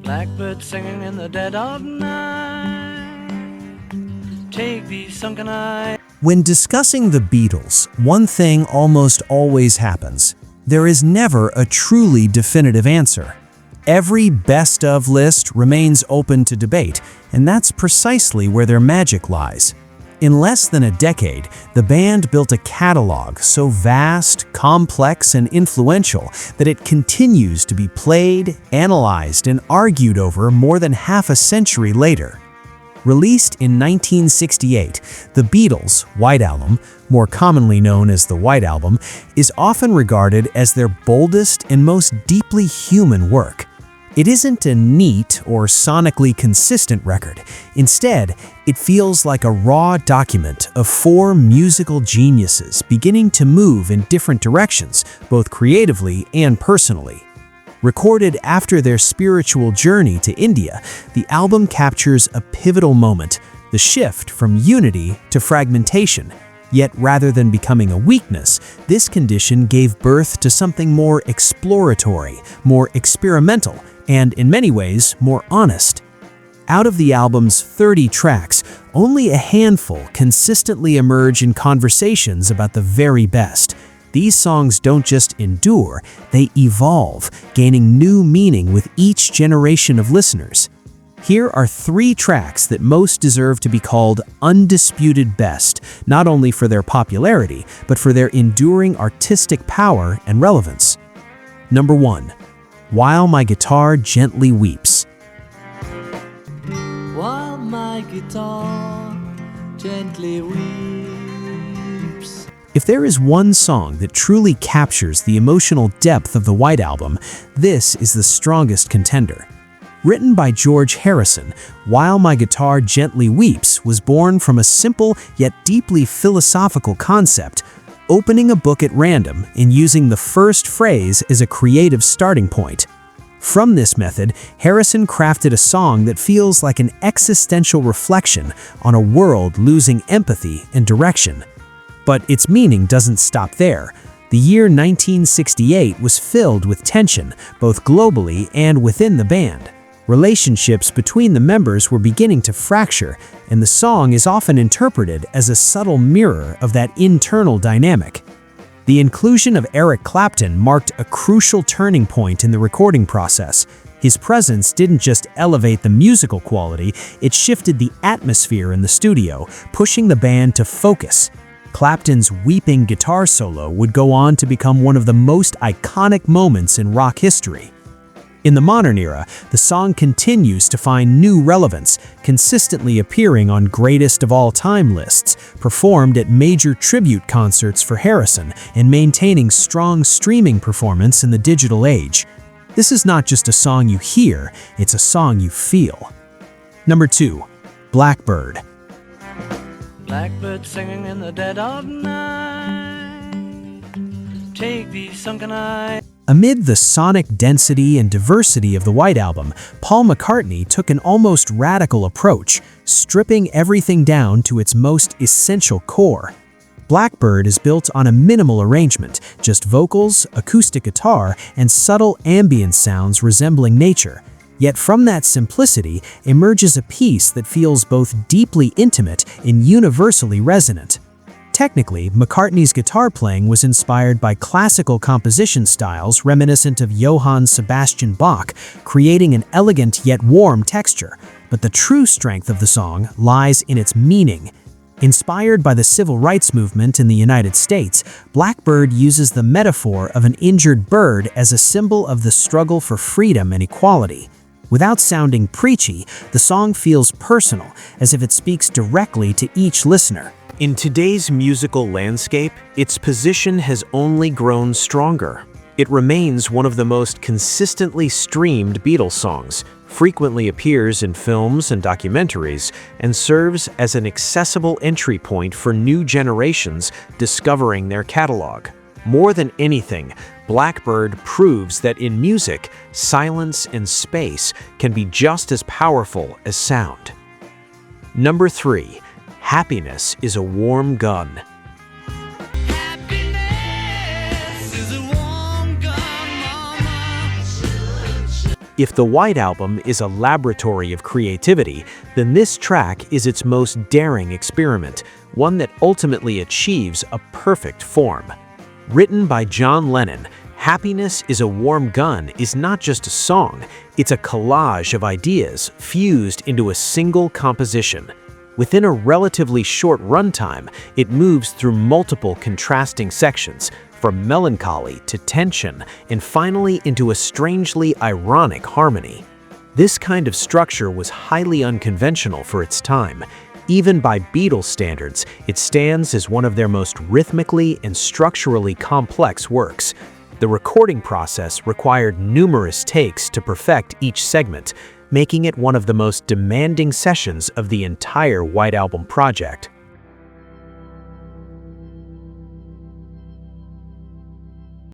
Blackbird singing in the dead of night. Take these sunken eyes. When discussing the Beatles, one thing almost always happens. There is never a truly definitive answer. Every best of list remains open to debate, and that's precisely where their magic lies. In less than a decade, the band built a catalog so vast, complex, and influential that it continues to be played, analyzed, and argued over more than half a century later. Released in 1968, the Beatles' White Album, more commonly known as the White Album, is often regarded as their boldest and most deeply human work. It isn't a neat or sonically consistent record. Instead, it feels like a raw document of four musical geniuses beginning to move in different directions, both creatively and personally. Recorded after their spiritual journey to India, the album captures a pivotal moment, the shift from unity to fragmentation. Yet rather than becoming a weakness, this condition gave birth to something more exploratory, more experimental, and in many ways, more honest. Out of the album's 30 tracks, only a handful consistently emerge in conversations about the very best. These songs don't just endure, they evolve, gaining new meaning with each generation of listeners. Here are 3 tracks that most deserve to be called undisputed best, not only for their popularity, but for their enduring artistic power and relevance. Number 1. While My Guitar Gently Weeps. While my guitar gently weeps. If there is one song that truly captures the emotional depth of the White Album, this is the strongest contender. Written by George Harrison, While My Guitar Gently Weeps was born from a simple yet deeply philosophical concept: opening a book at random and using the first phrase as a creative starting point. From this method, Harrison crafted a song that feels like an existential reflection on a world losing empathy and direction. But its meaning doesn't stop there. The year 1968 was filled with tension, both globally and within the band. Relationships between the members were beginning to fracture, and the song is often interpreted as a subtle mirror of that internal dynamic. The inclusion of Eric Clapton marked a crucial turning point in the recording process. His presence didn't just elevate the musical quality, it shifted the atmosphere in the studio, pushing the band to focus. Clapton's weeping guitar solo would go on to become one of the most iconic moments in rock history. In the modern era, the song continues to find new relevance, consistently appearing on greatest of all time lists, performed at major tribute concerts for Harrison, and maintaining strong streaming performance in the digital age. This is not just a song you hear, it's a song you feel. Number 2. Blackbird. Blackbird singing in the dead of night. Take these sunken eyes. Amid the sonic density and diversity of the White Album, Paul McCartney took an almost radical approach, stripping everything down to its most essential core. Blackbird is built on a minimal arrangement, just vocals, acoustic guitar, and subtle ambient sounds resembling nature. Yet from that simplicity emerges a piece that feels both deeply intimate and universally resonant. Technically, McCartney's guitar playing was inspired by classical composition styles reminiscent of Johann Sebastian Bach, creating an elegant yet warm texture. But the true strength of the song lies in its meaning. Inspired by the civil rights movement in the United States, Blackbird uses the metaphor of an injured bird as a symbol of the struggle for freedom and equality. Without sounding preachy, the song feels personal, as if it speaks directly to each listener. In today's musical landscape, its position has only grown stronger. It remains one of the most consistently streamed Beatles songs, frequently appears in films and documentaries, and serves as an accessible entry point for new generations discovering their catalog. More than anything, Blackbird proves that in music, silence and space can be just as powerful as sound. Number 3. Happiness is a warm gun. If the White Album is a laboratory of creativity, then this track is its most daring experiment, one that ultimately achieves a perfect form. Written by John Lennon, Happiness is a Warm Gun is not just a song, it's a collage of ideas fused into a single composition. Within a relatively short runtime, it moves through multiple contrasting sections, from melancholy to tension, and finally into a strangely ironic harmony. This kind of structure was highly unconventional for its time. Even by Beatles standards, it stands as one of their most rhythmically and structurally complex works. The recording process required numerous takes to perfect each segment, making it one of the most demanding sessions of the entire White Album project.